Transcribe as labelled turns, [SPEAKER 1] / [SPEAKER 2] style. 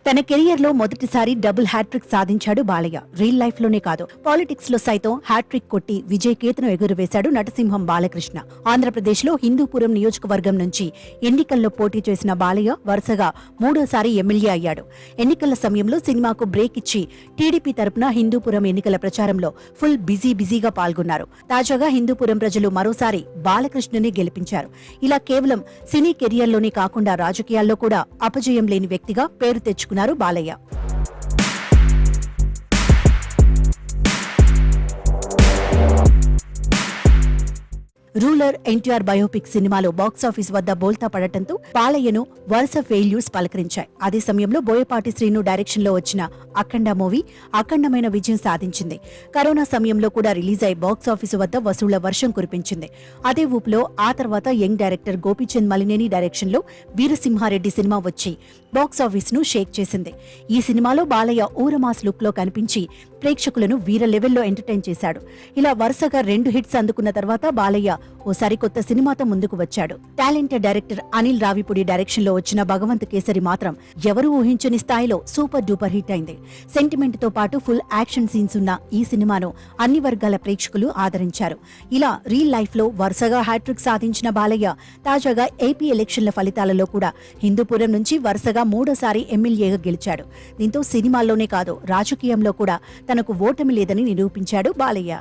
[SPEAKER 1] తన కెరియర్ లో మొదటిసారి డబుల్ హ్యాట్రిక్ సాధించాడు బాలయ్య. రియల్ లైఫ్ లోనే కాదు, పాలిటిక్స్ లో సైతం హ్యాట్రిక్ కొట్టి విజయకేతను ఎగురవేశాడు నటసింహం బాలకృష్ణ. ఆంధ్రప్రదేశ్ లో హిందూపురం నియోజకవర్గం నుంచి ఎన్నికల్లో పోటీ చేసిన బాలయ్య వరుసగా మూడోసారి ఎమ్మెల్యే అయ్యాడు. ఎన్నికల సమయంలో సినిమాకు బ్రేక్ ఇచ్చి టీడీపీ తరపున హిందూపురం ఎన్నికల ప్రచారంలో ఫుల్ బిజీగా పాల్గొన్నారు. తాజాగా హిందూపురం ప్రజలు మరోసారి బాలకృష్ణని గెలిపించారు. ఇలా కేవలం సినీ కెరియర్లోనే కాకుండా రాజకీయాల్లో కూడా అపజయం లేని వ్యక్తిగా పేరు తెచ్చుకున్నారు బాలయ్య. రూలర్ ఎన్టీఆర్ బయోపిక్ సినిమాలో బాక్సాఫీస్ వద్ద బోల్తా పడటంతో బాలయ్యను వరుస ఫెయిల్యూర్స్ పలకరించాయి. అదే సమయంలో బోయపాటి శ్రీను డైరెక్షన్ లో వచ్చిన అఖండ మూవీ అఖండమైన విజయం సాధించింది. కరోనా సమయంలో కూడా రిలీజ్ అయి బాక్సాఫీసు వద్ద వసూళ్ల వర్షం కురిపించింది. అదే ఊపులో ఆ తర్వాత young director Gopichand Malineni direction లో వీరసింహారెడ్డి సినిమా వచ్చి బాక్సాఫీస్ ను షేక్ చేసింది. ఈ సినిమాలో బాలయ్య ఊరమాస్ లుక్ లో కనిపించి ప్రేక్షకులను వీర లెవెల్లో ఎంటర్టైన్ చేశాడు. ఇలా వరుసగా 2 హిట్స్ అందుకున్న తర్వాత బాలయ్య ఓ సరికొత్త సినిమాతో ముందుకు వచ్చాడు. Talented director Anil Ravipudi direction లో వచ్చిన భగవంత్ కేసరి మాత్రం ఎవరూ ఊహించని స్థాయిలో సూపర్ డూపర్ హిట్ అయింది. సెంటిమెంట్ తో పాటు ఫుల్ యాక్షన్ సీన్స్ ఉన్న ఈ సినిమాను అన్ని వర్గాల ప్రేక్షకులు ఆదరించారు. ఇలా రియల్ లైఫ్ లో వరుసగా హ్యాట్రిక్ సాధించిన బాలయ్య తాజాగా ఏపీ ఎలక్షన్ల ఫలితాలలో కూడా హిందూపురం నుంచి వరుసగా మూడోసారి ఎమ్మెల్యేగా గెలిచాడు. దీంతో సినిమాల్లోనే కాదు, రాజకీయంలో కూడా తనకు ఓటమి లేదని నిరూపించాడు బాలయ్య.